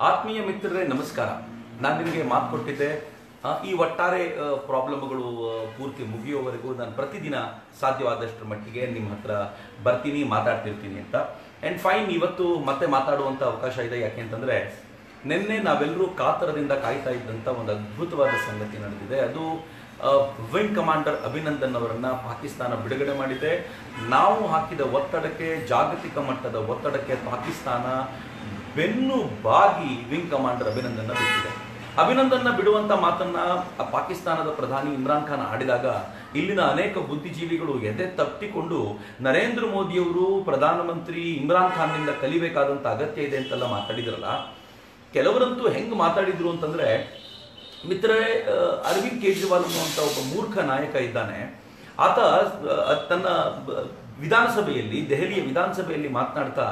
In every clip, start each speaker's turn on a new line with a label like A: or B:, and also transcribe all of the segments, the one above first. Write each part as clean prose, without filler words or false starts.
A: ಆತ್ಮೀಯ ಮಿತ್ರರೇ ನಮಸ್ಕಾರ. ನಾನು ನಿಮಗೆ ಮಾತು ಕೊಟ್ಟಿದ್ದೆ, ಈ ಒಟ್ಟಾರೆ ಪ್ರಾಬ್ಲಮ್ಗಳು ಪೂರ್ತಿ ಮುಗಿಯೋವರೆಗೂ ನಾನು ಪ್ರತಿದಿನ ಸಾಧ್ಯವಾದಷ್ಟರ ಮಟ್ಟಿಗೆ ನಿಮ್ಮ ಹತ್ರ ಬರ್ತೀನಿ, ಮಾತಾಡ್ತಿರ್ತೀನಿ ಅಂತ. ಆ್ಯಂಡ್ ಫೈನ್, ಇವತ್ತು ಮತ್ತೆ ಮಾತಾಡುವಂಥ ಅವಕಾಶ ಇದೆ. ಯಾಕೆ ಅಂತಂದರೆ ನಿನ್ನೆ ನಾವೆಲ್ಲರೂ ಕಾತರದಿಂದ ಕಾಯ್ತಾ ಇದ್ದಂಥ ಒಂದು ಅದ್ಭುತವಾದ ಸಂಗತಿ ನಡೆದಿದೆ. ಅದು ವಿಂಗ್ ಕಮಾಂಡರ್ ಅಭಿನಂದನ್ ಅವರನ್ನು ಪಾಕಿಸ್ತಾನ ಬಿಡುಗಡೆ ಮಾಡಿದೆ. ನಾವು ಹಾಕಿದ ಒತ್ತಡಕ್ಕೆ, ಜಾಗತಿಕ ಮಟ್ಟದ ಒತ್ತಡಕ್ಕೆ ಪಾಕಿಸ್ತಾನ ಬೆನ್ನು ಬಾಗಿ ವಿಂಗ್ ಕಮಾಂಡರ್ ಅಭಿನಂದನ್ನ ಬಿಟ್ಟಿದೆ. ಅಭಿನಂದನ್ನ ಬಿಡುವಂತ ಮಾತನ್ನ ಪಾಕಿಸ್ತಾನದ ಪ್ರಧಾನಿ ಇಮ್ರಾನ್ ಖಾನ್ ಆಡಿದಾಗ ಇಲ್ಲಿನ ಅನೇಕ ಬುದ್ಧಿಜೀವಿಗಳು ಎದೆ ತಪ್ಪಿಕೊಂಡು ನರೇಂದ್ರ ಮೋದಿಯವರು ಪ್ರಧಾನಮಂತ್ರಿ ಇಮ್ರಾನ್ ಖಾನ್ನಿಂದ ಕಲಿಬೇಕಾದಂಥ ಅಗತ್ಯ ಇದೆ ಅಂತೆಲ್ಲ ಮಾತಾಡಿದ್ರಲ್ಲ. ಕೆಲವರಂತೂ ಹೆಂಗೆ ಮಾತಾಡಿದ್ರು ಅಂತಂದ್ರೆ, ಮಿತ್ರರೇ, ಅರವಿಂದ್ ಕೇಜ್ರಿವಾಲ್ ಅನ್ನುವಂಥ ಒಬ್ಬ ಮೂರ್ಖ ನಾಯಕ ಇದ್ದಾನೆ. ಆತ ತನ್ನ ವಿಧಾನಸಭೆಯಲ್ಲಿ, ದೆಹಲಿಯ ವಿಧಾನಸಭೆಯಲ್ಲಿ ಮಾತನಾಡ್ತಾ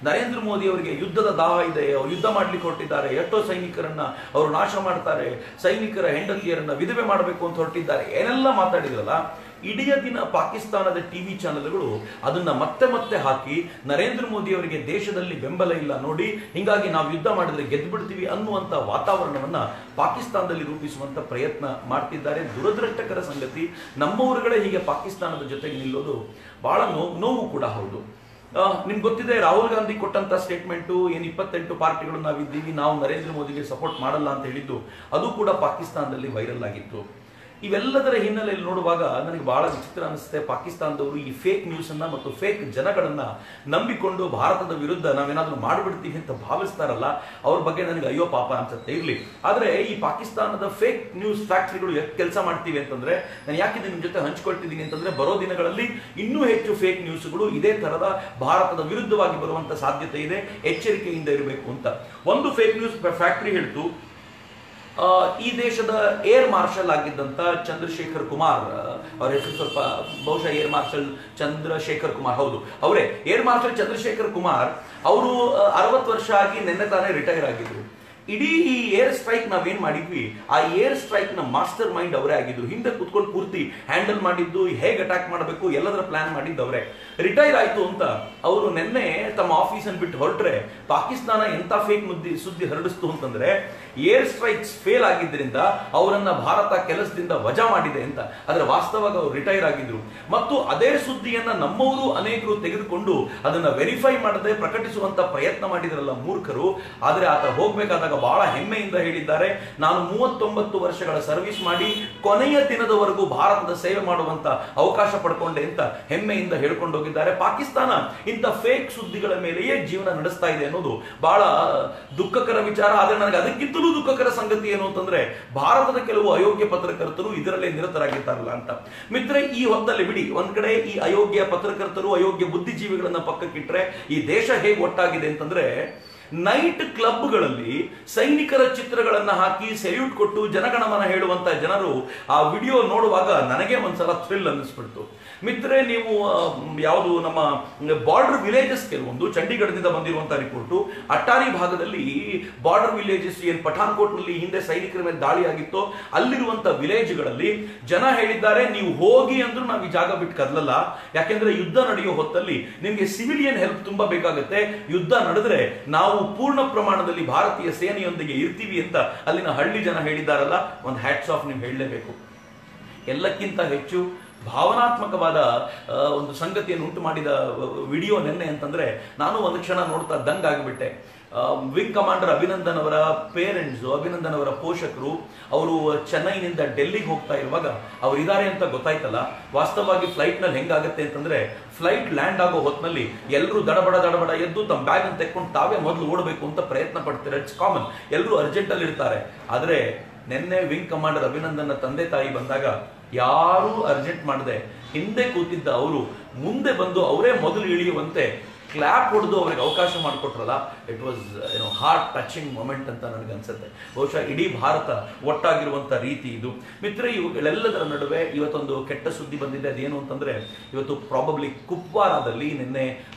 A: ನರೇಂದ್ರ ಮೋದಿ ಅವರಿಗೆ ಯುದ್ಧದ ದಾಹ ಇದೆ, ಅವರು ಯುದ್ಧ ಮಾಡ್ಲಿಕ್ಕೆ ಹೊರಟಿದ್ದಾರೆ, ಎಷ್ಟೋ ಸೈನಿಕರನ್ನ ಅವರು ನಾಶ ಮಾಡ್ತಾರೆ, ಸೈನಿಕರ ಹೆಂಡತಿಯರನ್ನ ವಿಧವೆ ಮಾಡಬೇಕು ಅಂತ ಹೊರಟಿದ್ದಾರೆ, ಏನೆಲ್ಲ ಮಾತಾಡಿದ್ರಲ್ಲ. ಇಡೀ ದಿನ ಪಾಕಿಸ್ತಾನದ ಟಿವಿ ಚಾನೆಲ್ಗಳು ಅದನ್ನ ಮತ್ತೆ ಮತ್ತೆ ಹಾಕಿ ನರೇಂದ್ರ ಮೋದಿ ಅವರಿಗೆ ದೇಶದಲ್ಲಿ ಬೆಂಬಲ ಇಲ್ಲ ನೋಡಿ, ಹಿಂಗಾಗಿ ನಾವು ಯುದ್ಧ ಮಾಡಿದ್ರೆ ಗೆದ್ದು ಬಿಡ್ತೀವಿ ಅನ್ನುವಂಥ ವಾತಾವರಣವನ್ನ ಪಾಕಿಸ್ತಾನದಲ್ಲಿ ರೂಪಿಸುವಂತ ಪ್ರಯತ್ನ ಮಾಡ್ತಿದ್ದಾರೆ. ದುರದೃಷ್ಟಕರ ಸಂಗತಿ, ನಮ್ಮವರುಗಳೇ ಹೀಗೆ ಪಾಕಿಸ್ತಾನದ ಜೊತೆಗೆ ನಿಲ್ಲೋದು ಬಹಳ ನೋವು ಕೂಡ ಹೌದು. ನಿಮ್ಗೆ ಗೊತ್ತಿದೆ, ರಾಹುಲ್ ಗಾಂಧಿ ಕೊಟ್ಟಂತ ಸ್ಟೇಟ್ಮೆಂಟು, ಏನು 28 ಪಾರ್ಟಿಗಳು ನಾವಿದ್ದೀವಿ, ನಾವು ನರೇಂದ್ರ ಮೋದಿಗೆ ಸಪೋರ್ಟ್ ಮಾಡಲ್ಲ ಅಂತ ಹೇಳಿದ್ದು, ಅದು ಕೂಡ ಪಾಕಿಸ್ತಾನದಲ್ಲಿ ವೈರಲ್ ಆಗಿತ್ತು. ಇವೆಲ್ಲದರ ಹಿನ್ನೆಲೆಯಲ್ಲಿ ನೋಡುವಾಗ ನನಗೆ ಬಹಳ ವಿಚಿತ್ರ ಅನಿಸುತ್ತೆ. ಪಾಕಿಸ್ತಾನದವರು ಈ ಫೇಕ್ ನ್ಯೂಸ್ ಅನ್ನ ಮತ್ತು ಫೇಕ್ ಜನಗಳನ್ನ ನಂಬಿಕೊಂಡು ಭಾರತದ ವಿರುದ್ಧ ನಾವೇನಾದ್ರೂ ಮಾಡಿಬಿಡ್ತೀವಿ ಅಂತ ಭಾವಿಸ್ತಾರಲ್ಲ, ಅವ್ರ ಬಗ್ಗೆ ನನಗೆ ಅಯ್ಯೋ ಪಾಪ ಅನ್ಸುತ್ತೆ. ಇರ್ಲಿ, ಆದ್ರೆ ಈ ಪಾಕಿಸ್ತಾನದ ಫೇಕ್ ನ್ಯೂಸ್ ಫ್ಯಾಕ್ಟರಿಗಳು ಎಷ್ಟು ಕೆಲಸ ಮಾಡ್ತೀವಿ ಅಂತಂದ್ರೆ, ನಾನು ಯಾಕಿದೆ ನಿಮ್ ಜೊತೆ ಹಂಚ್ಕೊಳ್ತಿದ್ದೀನಿ ಅಂತಂದ್ರೆ, ಬರೋ ದಿನಗಳಲ್ಲಿ ಇನ್ನೂ ಹೆಚ್ಚು ಫೇಕ್ ನ್ಯೂಸ್ಗಳು ಇದೇ ತರದ ಭಾರತದ ವಿರುದ್ಧವಾಗಿ ಬರುವಂತ ಸಾಧ್ಯತೆ ಇದೆ, ಎಚ್ಚರಿಕೆಯಿಂದ ಇರಬೇಕು ಅಂತ. ಒಂದು ಫೇಕ್ ನ್ಯೂಸ್ ಫ್ಯಾಕ್ಟರಿ ಹೇಳ್ತು, ಈ ದೇಶದ ಏರ್ ಮಾರ್ಷಲ್ ಆಗಿದ್ದಂತ ಚಂದ್ರಶೇಖರ್ ಕುಮಾರ್, ಅವರ ಹೆಸರು ಸ್ವಲ್ಪ ಬಹುಶಃ ಏರ್ ಮಾರ್ಷಲ್ ಚಂದ್ರಶೇಖರ್ ಕುಮಾರ್, ಹೌದು ಅವರೇ, ಏರ್ ಮಾರ್ಷಲ್ ಚಂದ್ರಶೇಖರ್ ಕುಮಾರ್ ಅವರು 60 ವರ್ಷ ಆಗಿ ನಿನ್ನೆ ತಾನೇ ರಿಟೈರ್ ಆಗಿದ್ರು. ಇಡೀ ಈ ಏರ್ ಸ್ಟ್ರೈಕ್ ನಾವೇನ್ ಮಾಡಿದ್ವಿ, ಆ ಏರ್ ಸ್ಟ್ರೈಕ್ ನ ಮಾಸ್ಟರ್ ಮೈಂಡ್ ಅವರೇ ಆಗಿದ್ರು. ಹಿಂದೆ ಕುತ್ಕೊಂಡು ಪೂರ್ತಿ ಹ್ಯಾಂಡಲ್ ಮಾಡಿದ್ದು, ಹೇಗೆ ಅಟ್ಯಾಕ್ ಮಾಡಬೇಕು ಎಲ್ಲದರ ಪ್ಲಾನ್ ಮಾಡಿದ್ದು ಅವರೇ. ರಿಟೈರ್ ಆಯ್ತು ಅಂತ ಅವರು ನಿನ್ನೆ ತಮ್ಮ ಆಫೀಸ್ ಅನ್ನು ಬಿಟ್ಟು ಹೊರಟ್ರೆ ಪಾಕಿಸ್ತಾನ ಎಂತ ಫೇಕ್ ಸುದ್ದಿ ಹರಡಿಸ್ತು ಅಂತಂದ್ರೆ, ಏರ್ ಸ್ಟ್ರೈಕ್ಸ್ ಫೇಲ್ ಆಗಿದ್ದರಿಂದ ಅವರನ್ನ ಭಾರತ ಕೆಲಸದಿಂದ ವಜಾ ಮಾಡಿದೆ ಅಂತ. ಆದ್ರೆ ವಾಸ್ತವವಾಗಿ ಅವರು ರಿಟೈರ್ ಆಗಿದ್ರು. ಮತ್ತು ಅದೇ ಸುದ್ದಿಯನ್ನ ನಮ್ಮವರು ಅನೇಕರು ತೆಗೆದುಕೊಂಡು ಅದನ್ನ ವೆರಿಫೈ ಮಾಡದೆ ಪ್ರಕಟಿಸುವಂತ ಪ್ರಯತ್ನ ಮಾಡಿದ್ರಲ್ಲ ಮೂರ್ಖರು. ಆದ್ರೆ ಆತ ಹೋಗ್ಬೇಕಾದಾಗ ಬಹಳ ಹೆಮ್ಮೆಯಿಂದ ಹೇಳಿದ್ದಾರೆ, ನಾನು 39 ವರ್ಷಗಳ ಸರ್ವಿಸ್ ಮಾಡಿ ಕೊನೆಯ ದಿನದವರೆಗೂ ಭಾರತದ ಸೇವೆ ಮಾಡುವಂತ ಅವಕಾಶ ಪಡ್ಕೊಂಡೆ ಅಂತ ಹೆಮ್ಮೆಯಿಂದ ಹೇಳ್ಕೊಂಡು ಹೋಗಿದ್ದಾರೆ. ಪಾಕಿಸ್ತಾನ ಇಂಥ ಫೇಕ್ ಸುದ್ದಿಗಳ ಮೇಲೆಯೇ ಜೀವನ ನಡೆಸ್ತಾ ಇದೆ ಅನ್ನೋದು ಬಹಳ ದುಃಖಕರ ವಿಚಾರ. ಆದ್ರೆ ನನಗೆ ಅದಕ್ಕಿಂತಲೂ ದುಃಖಕರ ಸಂಗತಿ ಏನು ಅಂತಂದ್ರೆ, ಭಾರತದ ಕೆಲವು ಅಯೋಗ್ಯ ಪತ್ರಕರ್ತರು ಇದರಲ್ಲೇ ನಿರತರಾಗಿದ್ದಾರಲ್ಲ ಅಂತ. ಮಿತ್ರ, ಈ ಹೊತ್ತಲ್ಲಿ ಬಿಡಿ, ಒಂದ್ ಕಡೆ ಈ ಅಯೋಗ್ಯ ಪತ್ರಕರ್ತರು, ಅಯೋಗ್ಯ ಬುದ್ಧಿಜೀವಿಗಳನ್ನ ಪಕ್ಕಕ್ಕಿಟ್ರೆ ಈ ದೇಶ ಹೇಗೆ ಒಟ್ಟಾಗಿದೆ ಅಂತಂದ್ರೆ, ನೈಟ್ ಕ್ಲಬ್ಗಳಲ್ಲಿ ಸೈನಿಕರ ಚಿತ್ರಗಳನ್ನ ಹಾಕಿ ಸೆಲ್ಯೂಟ್ ಕೊಟ್ಟು ಜನಗಣಮನ ಹೇಳುವಂತ ಜನರು ಆ ವಿಡಿಯೋ ನೋಡುವಾಗ ನನಗೆ ಒಂದ್ಸಲ ಥ್ರಿಲ್ ಅನ್ನಿಸ್ಬಿಡ್ತು. ಮಿತ್ರೇ, ನೀವು ಯಾವುದು ನಮ್ಮ ಬಾರ್ಡರ್ ವಿಲೇಜಸ್, ಕೆಲವೊಂದು ಚಂಡೀಗಢದಿಂದ ಬಂದಿರುವಂತಹ ರಿಪೋರ್ಟು, ಅಟ್ಟಾರಿ ಭಾಗದಲ್ಲಿ ಬಾರ್ಡರ್ ವಿಲೇಜಸ್, ಏನ್ ಪಠಾನ್ಕೋಟ್ ನಲ್ಲಿ ಹಿಂದೆ ಸೈನಿಕರ ಮೇಲೆ ದಾಳಿ ಆಗಿತ್ತೋ ಅಲ್ಲಿರುವಂತ ವಿಲೇಜ್ಗಳಲ್ಲಿ ಜನ ಹೇಳಿದ್ದಾರೆ, ನೀವು ಹೋಗಿ ಅಂದ್ರೂ ನಾವು ಈ ಜಾಗ ಬಿಟ್ಟು ಕದಲಲ್ಲ, ಯಾಕೆಂದ್ರೆ ಯುದ್ಧ ನಡೆಯೋ ಹೊತ್ತಲ್ಲಿ ನಿಮ್ಗೆ ಸಿವಿಲಿಯನ್ ಹೆಲ್ಪ್ ತುಂಬಾ ಬೇಕಾಗುತ್ತೆ, ಯುದ್ಧ ನಡೆದ್ರೆ ನಾವು ಪೂರ್ಣ ಪ್ರಮಾಣದಲ್ಲಿ ಭಾರತೀಯ ಸೇನೆಯೊಂದಿಗೆ ಇರ್ತೀವಿ ಅಂತ ಅಲ್ಲಿನ ಹಳ್ಳಿ ಜನ ಹೇಳಿದ್ದಾರಲ್ಲ. ಒಂದು ಹ್ಯಾಟ್ಸ್ ಆಫ್ ನೀವು ಹೇಳಲೇಬೇಕು. ಎಲ್ಲಕ್ಕಿಂತ ಹೆಚ್ಚು ಭಾವನಾತ್ಮಕವಾದ ಒಂದು ಸಂಗತಿಯನ್ನು ಉಂಟು ಮಾಡಿದ ವಿಡಿಯೋ ನೆನ್ನೆ ಅಂತಂದ್ರೆ, ನಾನು ಒಂದು ಕ್ಷಣ ನೋಡ್ತಾ ದಂಗಾಗಿಬಿಟ್ಟೆ. ವಿಂಗ್ ಕಮಾಂಡರ್ ಅಭಿನಂದನ್ ಅವರ ಪೇರೆಂಟ್ಸ್, ಅಭಿನಂದನ್ ಅವರ ಪೋಷಕರು, ಅವರು ಚೆನ್ನೈನಿಂದ ಡೆಲ್ಲಿಗೆ ಹೋಗ್ತಾ ಇರುವಾಗ ಅವ್ರು ಇದ್ದಾರೆ ಅಂತ ಗೊತ್ತಾಯ್ತಲ್ಲ. ವಾಸ್ತವವಾಗಿ ಫ್ಲೈಟ್ ನಲ್ಲಿ ಹೆಂಗಾಗತ್ತೆ ಅಂತಂದ್ರೆ, ಫ್ಲೈಟ್ ಲ್ಯಾಂಡ್ ಆಗೋ ಹೊತ್ತಿನಲ್ಲಿ ಎಲ್ಲರೂ ದಡಬಡ ಎದ್ದು ತಮ್ಮ ಬ್ಯಾಗ್ ಅನ್ನು ತೆಕ್ಕೊಂಡು ತಾವೇ ಮೊದಲು ಓಡಬೇಕು ಅಂತ ಪ್ರಯತ್ನ ಪಡ್ತಾರೆ. ಇಟ್ಸ್ ಕಾಮನ್, ಎಲ್ಲರೂ ಅರ್ಜೆಂಟ್ ಅಲ್ಲಿ ಇರ್ತಾರೆ. ಆದ್ರೆ ನಿನ್ನೆ ವಿಂಗ್ ಕಮಾಂಡರ್ ಅಭಿನಂದನ್ನ ತಂದೆ ತಾಯಿ ಬಂದಾಗ ಯಾರೂ ಅರ್ಜೆಂಟ್ ಮಾಡದೆ ಹಿಂದೆ ಕೂತಿದ್ದ ಅವರು ಮುಂದೆ ಬಂದು ಅವರೇ ಮೊದಲು ಇಳಿಯುವಂತೆ ಕ್ಲಾಪ್ ಹೊಡೆದು ಅವರಿಗೆ ಅವಕಾಶ ಮಾಡಿಕೊಟ್ರಲ್ಲ. It was heart touching moment ಅಂತ ನನಗೆ ಅನ್ಸುತ್ತೆ. ಬಹುಶಃ ಇಡೀ ಭಾರತ ಒಟ್ಟಾಗಿರುವಂತ ರೀತಿ ಇದು. ಮಿತ್ರ, ಇವುಗಳೆಲ್ಲದರ ನಡುವೆ ಇವತ್ತೊಂದು ಕೆಟ್ಟ ಸುದ್ದಿ ಬಂದಿದೆ. ಅದೇನು ಅಂತಂದ್ರೆ, ಇವತ್ತು ಪ್ರಾಬಬ್ಲಿ ಕುಪ್ವಾರಾದಲ್ಲಿ ನಿನ್ನೆ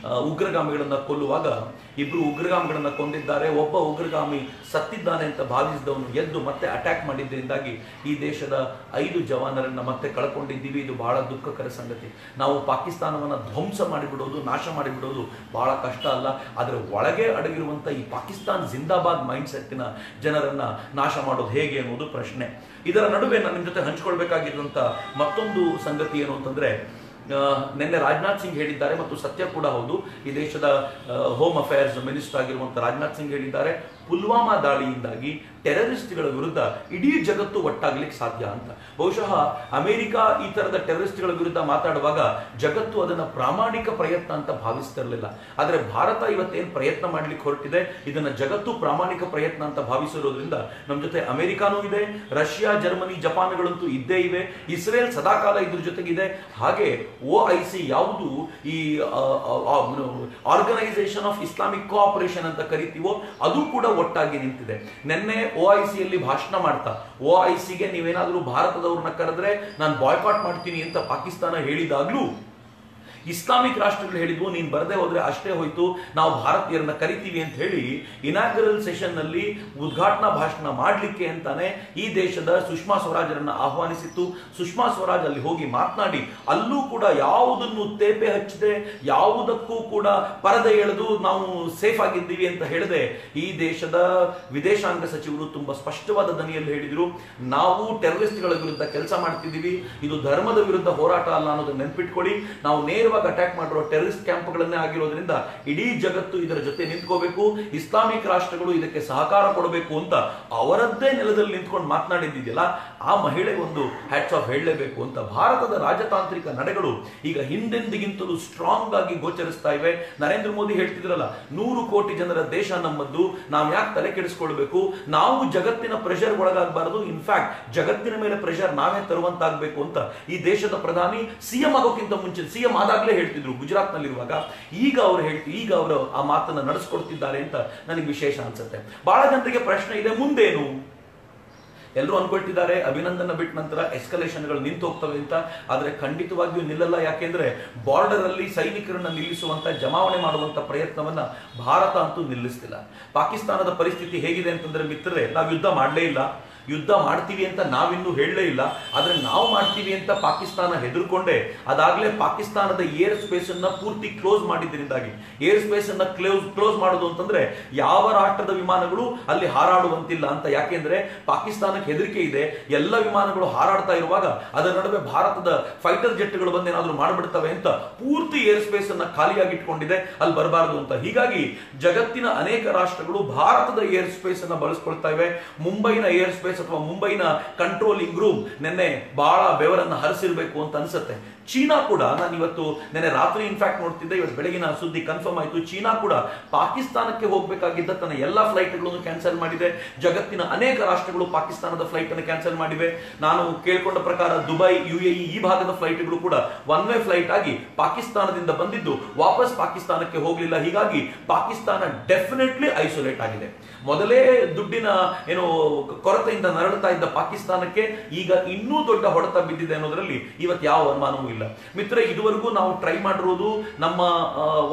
A: ಉಗ್ರಗಾಮಿಗಳನ್ನ ಕೊಲ್ಲುವಾಗ 2 ಉಗ್ರಗಾಮಿಗಳನ್ನ ಕೊಂದಿದ್ದಾರೆ. ಒಬ್ಬ ಉಗ್ರಗಾಮಿ ಸತ್ತಿದ್ದಾನೆ ಅಂತ ಭಾವಿಸಿದವನು ಎದ್ದು ಮತ್ತೆ ಅಟ್ಯಾಕ್ ಮಾಡಿದ್ದರಿಂದಾಗಿ ಈ ದೇಶದ 5 ಜವಾನರನ್ನ ಮತ್ತೆ ಕಳ್ಕೊಂಡಿದ್ದೀವಿ. ಇದು ಬಹಳ ದುಃಖಕರ ಸಂಗತಿ. ನಾವು ಪಾಕಿಸ್ತಾನವನ್ನ ಧ್ವಂಸ ಮಾಡಿಬಿಡೋದು, ನಾಶ ಮಾಡಿಬಿಡೋದು ಬಹಳ ಕಷ್ಟ ಅಲ್ಲ, ಆದರೆ ಒಳಗೆ ಅಡಗಿರುವ ಒಟ್ಟಾಗಿರುವಂಥ ಈ ಪಾಕಿಸ್ತಾನ್ ಜಿಂದಾಬಾದ್ ಮೈಂಡ್ ಸೆಟ್ಟಿನ ಜನರನ್ನ ನಾಶ ಮಾಡೋದು ಹೇಗೆ ಅನ್ನೋದು ಪ್ರಶ್ನೆ. ಇದರ ನಡುವೆ ನಾನು ನಿಮ್ಮ ಜೊತೆ ಹಂಚ್ಕೊಳ್ಬೇಕಾಗಿರುವಂಥ ಮತ್ತೊಂದು ಸಂಗತಿ ಏನು ಅಂತಂದ್ರೆ, ನಿನ್ನೆ ರಾಜನಾಥ್ ಸಿಂಗ್ ಹೇಳಿದ್ದಾರೆ ಮತ್ತು ಸತ್ಯ ಕೂಡ ಹೌದು, ಈ ದೇಶದ ಹೋಮ್ ಅಫೇರ್ಸ್ ಮಿನಿಸ್ಟರ್ ಆಗಿರುವಂಥ ರಾಜನಾಥ್ ಸಿಂಗ್ ಹೇಳಿದ್ದಾರೆ, ಪುಲ್ವಾಮಾ ದಾಳಿಯಿಂದಾಗಿ ಟೆರರಿಸ್ಟ್ಗಳ ವಿರುದ್ಧ ಇಡೀ ಜಗತ್ತು ಒಟ್ಟಾಗ್ಲಿಕ್ಕೆ ಸಾಧ್ಯ ಅಂತ. ಬಹುಶಃ ಅಮೆರಿಕ ಈ ತರದ ಟೆರರಿಸ್ಟ್ಗಳ ವಿರುದ್ಧ ಮಾತಾಡುವಾಗ ಜಗತ್ತು ಅದನ್ನ ಪ್ರಾಮಾಣಿಕ ಪ್ರಯತ್ನ ಅಂತ ಭಾವಿಸ್ತಿರಲಿಲ್ಲ. ಆದರೆ ಭಾರತ ಇವತ್ತೇನು ಪ್ರಯತ್ನ ಮಾಡ್ಲಿಕ್ಕೆ ಹೊರಟಿದೆ ಇದನ್ನ ಜಗತ್ತು ಪ್ರಾಮಾಣಿಕ ಪ್ರಯತ್ನ ಅಂತ ಭಾವಿಸಿರೋದ್ರಿಂದ ನಮ್ಮ ಜೊತೆ ಅಮೆರಿಕಾನೂ ಇದೆ, ರಷ್ಯಾ, ಜರ್ಮನಿ, ಜಪಾನ್ಗಳಂತೂ ಇದ್ದೇ ಇವೆ, ಇಸ್ರೇಲ್ ಸದಾಕಾಲ ಇದ್ರ ಜೊತೆಗಿದೆ. ಹಾಗೆ OIC ಯಾವುದು ಈ ಆರ್ಗನೈಸೇಷನ್ ಆಫ್ ಇಸ್ಲಾಮಿಕ್ ಕೋಆಪರೇಷನ್ ಅಂತ ಕರಿತೀವೋ ಅದು ಕೂಡ ಒಟ್ಟಾಗಿ ನಿಂತಿದೆ. ನಿನ್ನೆ OICಯಲ್ಲಿ ಭಾಷಣ ಮಾಡ್ತಾ OICಗೆ ನೀವೇನಾದ್ರೂ ಭಾರತದವ್ರನ್ನ ಕರೆದ್ರೆ ನಾನು ಬಾಯ್ಕಾಟ್ ಮಾಡ್ತೀನಿ ಅಂತ ಪಾಕಿಸ್ತಾನ ಹೇಳಿದಾಗ್ಲೂ ಇಸ್ಲಾಮಿಕ್ ರಾಷ್ಟ್ರಗಳು ಹೇಳಿದ್ವು, ನೀನು ಬರದೇ ಹೋದ್ರೆ ಅಷ್ಟೇ ಹೋಯ್ತು, ನಾವು ಭಾರತೀಯರನ್ನ ಕರಿತೀವಿ ಅಂತ ಹೇಳಿ ಇನಾಗ್ರಲ್ ಸೆಷನ್ ನಲ್ಲಿ ಉದ್ಘಾಟನಾ ಭಾಷಣ ಮಾಡಲಿಕ್ಕೆ ಅಂತಾನೆ ಈ ದೇಶದ ಸುಷ್ಮಾ ಸ್ವರಾಜರನ್ನ ಆಹ್ವಾನಿಸಿತ್ತು. ಸುಷ್ಮಾ ಸ್ವರಾಜ್ ಅಲ್ಲಿ ಹೋಗಿ ಮಾತನಾಡಿ ಅಲ್ಲೂ ಕೂಡ ಯಾವುದನ್ನು ತೇಪೆ ಹಚ್ಚದೆ, ಯಾವುದಕ್ಕೂ ಕೂಡ ಪರದೆ ಎಳೆದು ನಾವು ಸೇಫ್ ಆಗಿದ್ದೀವಿ ಅಂತ ಹೇಳದೆ ಈ ದೇಶದ ವಿದೇಶಾಂಗ ಸಚಿವರು ತುಂಬಾ ಸ್ಪಷ್ಟವಾದ ದನಿಯಲ್ಲಿ ಹೇಳಿದ್ರು, ನಾವು ಟೆರರಿಸ್ಟ್ಗಳ ವಿರುದ್ಧ ಕೆಲಸ ಮಾಡ್ತಿದ್ದೀವಿ, ಇದು ಧರ್ಮದ ವಿರುದ್ಧ ಹೋರಾಟ ಅಲ್ಲ ಅನ್ನೋದನ್ನ ನೆನ್ಪಿಟ್ಕೊಳ್ಳಿ, ನಾವು ನೇರವಾಗಿ ಅಟ್ಯಾಕ್ ಮಾಡಿರೋ ಟೆರರಿಸ್ಟ್ ಕ್ಯಾಂಪ್ಗಳನ್ನೇ ಆಗಿರೋದ್ರಿಂದ ಇಡೀ ಜಗತ್ತು ಇದರ ಜೊತೆ ನಿಂತ್ಕೋಬೇಕು, ಇಸ್ಲಾಮಿಕ್ ರಾಷ್ಟ್ರಗಳು ಇದಕ್ಕೆ ಸಹಕಾರ ಕೊಡಬೇಕು ಅಂತ ಅವರದ್ದೇ ನೆಲದಲ್ಲಿ ನಿಂತ್ಕೊಂಡು ಮಾತನಾಡಿದ್ದಿದೆಯಲ್ಲ, ಆ ಮಹಿಳೆ ಒಂದು ಹ್ಯಾಟ್ಸ್ ಆಫ್ ಹೇಳಲೇಬೇಕು ಅಂತ. ಭಾರತದ ರಾಜತಾಂತ್ರಿಕ ನಡೆಗಳು ಈಗ ಹಿಂದೆಂದಿಗಿಂತಲೂ ಸ್ಟ್ರಾಂಗ್ ಆಗಿ ಗೋಚರಿಸ್ತಾ ಇವೆ. ನರೇಂದ್ರ ಮೋದಿ ಹೇಳ್ತಿದ್ರಲ್ಲ, 100 ಕೋಟಿ ಜನರ ದೇಶ ನಮ್ಮದ್ದು, ನಾವು ಯಾಕೆ ತಲೆ ಕೆಡಿಸ್ಕೊಳ್ಬೇಕು, ನಾವು ಜಗತ್ತಿನ ಪ್ರೆಷರ್ ಒಳಗಾಗಬಾರದು, ಇನ್ಫ್ಯಾಕ್ಟ್ ಜಗತ್ತಿನ ಮೇಲೆ ಪ್ರೆಷರ್ ನಾವೇ ತರುವಂತಾಗಬೇಕು ಅಂತ ಈ ದೇಶದ ಪ್ರಧಾನಿ ಸಿಎಂ ಆಗೋಕ್ಕಿಂತ ಮುಂಚೆ ಸಿಎಂ ಆದಾಗಲೇ ಹೇಳ್ತಿದ್ರು ಗುಜರಾತ್ ನಲ್ಲಿರುವಾಗ. ಈಗ ಅವರು ಆ ಮಾತನ್ನ ನಡೆಸ್ಕೊಡ್ತಿದ್ದಾರೆ ಅಂತ ನನಗೆ ವಿಶೇಷ ಅನ್ಸುತ್ತೆ. ಬಹಳ ಜನರಿಗೆ ಪ್ರಶ್ನೆ ಇದೆ, ಮುಂದೇನು? ಎಲ್ಲರೂ ಅನ್ಕೊಳ್ತಿದ್ದಾರೆ ಅಭಿನಂದನ ಬಿಟ್ಟ ನಂತರ ಎಸ್ಕಲೇಷನ್ಗಳು ನಿಂತು ಹೋಗ್ತವೆ ಅಂತ. ಆದ್ರೆ ಖಂಡಿತವಾಗಿಯೂ ನಿಲ್ಲಲ್ಲ. ಯಾಕೆಂದ್ರೆ ಬಾರ್ಡರ್ ಅಲ್ಲಿ ಸೈನಿಕರನ್ನ ನಿಲ್ಲಿಸುವಂತ, ಜಮಾವಣೆ ಮಾಡುವಂತ ಪ್ರಯತ್ನವನ್ನ ಭಾರತ ಅಂತೂ ನಿಲ್ಲಿಸ್ತಿಲ್ಲ. ಪಾಕಿಸ್ತಾನದ ಪರಿಸ್ಥಿತಿ ಹೇಗಿದೆ ಅಂತಂದ್ರೆ ಮಿತ್ರರೇ, ನಾವು ಯುದ್ಧ ಮಾಡಲೇ ಇಲ್ಲ, ಯುದ್ಧ ಮಾಡ್ತೀವಿ ಅಂತ ನಾವಿನ್ನೂ ಹೇಳಲೇ ಇಲ್ಲ. ಆದ್ರೆ ನಾವು ಮಾಡ್ತೀವಿ ಅಂತ ಪಾಕಿಸ್ತಾನ ಹೆದರ್ಕೊಂಡೆ ಅದಾಗಲೇ ಪಾಕಿಸ್ತಾನದ ಏರ್ ಸ್ಪೇಸ್ ಅನ್ನ ಪೂರ್ತಿ ಕ್ಲೋಸ್ ಮಾಡಿದ್ರಿಂದಾಗಿ, ಏರ್ ಸ್ಪೇಸ್ ಅನ್ನ ಕ್ಲೋಸ್ ಮಾಡೋದು ಅಂತಂದ್ರೆ ಯಾವ ರಾಷ್ಟ್ರದ ವಿಮಾನಗಳು ಅಲ್ಲಿ ಹಾರಾಡುವಂತಿಲ್ಲ ಅಂತ. ಯಾಕೆಂದ್ರೆ ಪಾಕಿಸ್ತಾನಕ್ಕೆ ಹೆದರಿಕೆ ಇದೆ, ಎಲ್ಲ ವಿಮಾನಗಳು ಹಾರಾಡ್ತಾ ಇರುವಾಗ ಅದರ ನಡುವೆ ಭಾರತದ ಫೈಟರ್ ಜೆಟ್ಗಳು ಬಂದು ಏನಾದ್ರೂ ಮಾಡ್ಬಿಡ್ತವೆ ಅಂತ ಪೂರ್ತಿ ಏರ್ ಸ್ಪೇಸ್ ಅನ್ನ ಖಾಲಿಯಾಗಿ ಇಟ್ಕೊಂಡಿದೆ, ಅಲ್ಲಿ ಬರಬಾರದು ಅಂತ. ಹೀಗಾಗಿ ಜಗತ್ತಿನ ಅನೇಕ ರಾಷ್ಟ್ರಗಳು ಭಾರತದ ಏರ್ ಸ್ಪೇಸ್ ಅನ್ನ ಬಳಸ್ಕೊಳ್ತಾ ಇವೆ. ಮುಂಬೈನ ಏರ್ ಸ್ಪೇಸ್ ಅಥವಾ ಮುಂಬೈನ ಕಂಟ್ರೋಲಿಂಗ್ ರೂಮ್ ನಿನ್ನೆ ಬಹಳ ಬೆವರನ್ನ ಹರಿಸಿರ್ಬೇಕು ಅಂತ ಅನ್ಸುತ್ತೆ. ಚೀನಾ ಕೂಡ, ನಾನು ಇವತ್ತು ನೆನ್ನೆ ರಾತ್ರಿ ಇನ್ಫ್ಯಾಕ್ಟ್ ನೋಡ್ತಿದ್ದೆ, ಇವತ್ತು ಬೆಳಗಿನ ಸುದ್ದಿ ಕನ್ಫರ್ಮ್ ಆಯಿತು, ಚೀನಾ ಕೂಡ ಪಾಕಿಸ್ತಾನಕ್ಕೆ ಹೋಗಬೇಕಾಗಿದ್ದ ತನ್ನ ಎಲ್ಲ ಫ್ಲೈಟ್ಗಳನ್ನು ಕ್ಯಾನ್ಸಲ್ ಮಾಡಿದೆ. ಜಗತ್ತಿನ ಅನೇಕ ರಾಷ್ಟ್ರಗಳು ಪಾಕಿಸ್ತಾನದ ಫ್ಲೈಟ್ ಅನ್ನು ಕ್ಯಾನ್ಸಲ್ ಮಾಡಿವೆ. ನಾನು ಕೇಳ್ಕೊಂಡ ಪ್ರಕಾರ ದುಬೈ, UAE ಈ ಭಾಗದ ಫ್ಲೈಟ್ಗಳು ಕೂಡ ಒನ್ ವೇ ಫ್ಲೈಟ್ ಆಗಿ ಪಾಕಿಸ್ತಾನದಿಂದ ಬಂದಿದ್ದು ವಾಪಸ್ ಪಾಕಿಸ್ತಾನಕ್ಕೆ ಹೋಗಲಿಲ್ಲ. ಹೀಗಾಗಿ ಪಾಕಿಸ್ತಾನ ಡೆಫಿನೆಟ್ಲಿ ಐಸೋಲೇಟ್ ಆಗಿದೆ. ಮೊದಲೇ ದುಡ್ಡಿನ ಕೊರತೆಯಿಂದ ನರಳುತ್ತಾ ಇದ್ದ ಪಾಕಿಸ್ತಾನಕ್ಕೆ ಈಗ ಇನ್ನೂ ದೊಡ್ಡ ಹೊಡೆತ ಬಿದ್ದಿದೆ ಅನ್ನೋದ್ರಲ್ಲಿ ಇವತ್ತು ಯಾವ ಅನುಮಾನವೂ ಇಲ್ಲ. ಮಿತ್ರ, ಇದುವರೆಗೂ ನಾವು ಟ್ರೈ ಮಾಡಿರೋದು ನಮ್ಮ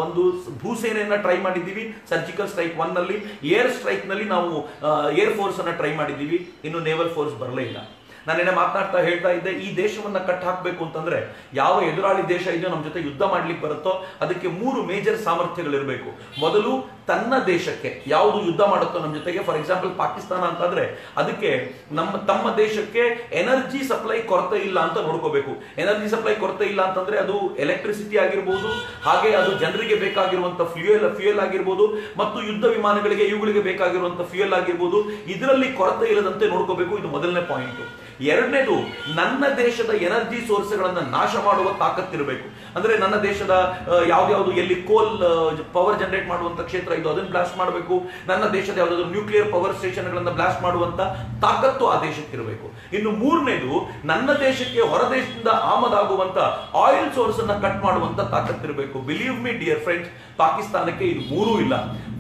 A: ಒಂದು ಭೂಸೇನೆಯನ್ನ ಟ್ರೈ ಮಾಡಿದ್ದೀವಿ ಸರ್ಜಿಕಲ್ ಸ್ಟ್ರೈಕ್ 1 ನಲ್ಲಿ, ಏರ್ ಸ್ಟ್ರೈಕ್ ನಲ್ಲಿ ನಾವು ಏರ್ ಫೋರ್ಸ್ ಅನ್ನ ಟ್ರೈ ಮಾಡಿದ್ದೀವಿ, ಇನ್ನು ನೇವಲ್ ಫೋರ್ಸ್ ಬರಲೇ ಇಲ್ಲ. ನಾನೇನೆ ಮಾತನಾಡ್ತಾ ಹೇಳ್ತಾ ಇದ್ದೆ, ಈ ದೇಶವನ್ನ ಕಟ್ ಹಾಕಬೇಕು ಅಂತಂದ್ರೆ ಯಾವ ಎದುರಾಳಿ ದೇಶ ಇದೆಯೋ ನಮ್ಮ ಜೊತೆ ಯುದ್ಧ ಮಾಡ್ಲಿಕ್ಕೆ ಬರುತ್ತೋ ಅದಕ್ಕೆ 3 ಮೇಜರ್ ಸಾಮರ್ಥ್ಯಗಳಿರಬೇಕು. ಮೊದಲು ತನ್ನ ದೇಶಕ್ಕೆ ಯಾವುದು ಯುದ್ಧ ಮಾಡುತ್ತೋ ನಮ್ಮ ಜೊತೆಗೆ, ಫಾರ್ ಎಕ್ಸಾಂಪಲ್ ಪಾಕಿಸ್ತಾನ ಅಂತಂದ್ರೆ ಅದಕ್ಕೆ ತಮ್ಮ ದೇಶಕ್ಕೆ ಎನರ್ಜಿ ಸಪ್ಲೈ ಕೊರತೆ ಇಲ್ಲ ಅಂತ ನೋಡ್ಕೋಬೇಕು. ಎನರ್ಜಿ ಸಪ್ಲೈ ಕೊರತೆ ಇಲ್ಲ ಅಂತಂದ್ರೆ ಅದು ಎಲೆಕ್ಟ್ರಿಸಿಟಿ ಆಗಿರ್ಬೋದು, ಹಾಗೆ ಅದು ಜನರಿಗೆ ಬೇಕಾಗಿರುವಂತ ಫ್ಯೂಯಲ್ ಆಗಿರ್ಬೋದು, ಮತ್ತು ಯುದ್ಧ ವಿಮಾನಗಳಿಗೆ ಇವುಗಳಿಗೆ ಬೇಕಾಗಿರುವಂತ ಫ್ಯೂಯಲ್ ಆಗಿರ್ಬೋದು, ಇದರಲ್ಲಿ ಕೊರತೆ ಇಲ್ಲದಂತೆ ನೋಡ್ಕೋಬೇಕು. ಇದು ಮೊದಲನೇ ಪಾಯಿಂಟ್. ಎರಡನೇದು, ನನ್ನ ದೇಶದ ಎನರ್ಜಿ ಸೋರ್ಸ್ಗಳನ್ನ ನಾಶ ಮಾಡುವ ತಾಕತ್ತಿರಬೇಕು. ಅಂದ್ರೆ ನನ್ನ ದೇಶದ ಯಾವ್ದಾವ್ದು ಎಲ್ಲಿ ಕೋಲ್ ಪವರ್ ಜನರೇಟ್ ಮಾಡುವಂತ ಕ್ಷೇತ್ರ ಇದು, ಅದನ್ನ ಬ್ಲಾಸ್ಟ್ ಮಾಡಬೇಕು. ನನ್ನ ದೇಶದ ಯಾವ್ದಾದ್ರು ನ್ಯೂಕ್ಲಿಯರ್ ಪವರ್ ಸ್ಟೇಷನ್ ಗಳನ್ನ ಬ್ಲಾಸ್ಟ್ ಮಾಡುವಂತ ತಾಕತ್ತು ಆ ದೇಶಕ್ಕಿರಬೇಕು. ಇನ್ನು ಮೂರನೇದು, ನನ್ನ ದೇಶಕ್ಕೆ ಹೊರ ದೇಶದಿಂದ ಆಮದಾಗುವಂತ ಆಯಿಲ್ ಸೋರ್ಸ್ ಅನ್ನ ಕಟ್ ಮಾಡುವಂತ ತಾಕತ್ತಿರಬೇಕು. ಬಿಲೀವ್ ಮಿ ಡಿಯರ್ ಫ್ರೆಂಡ್ಸ್, ಪಾಕಿಸ್ತಾನಕ್ಕೆ ಇದು ಮೂರೂ ಇಲ್ಲ.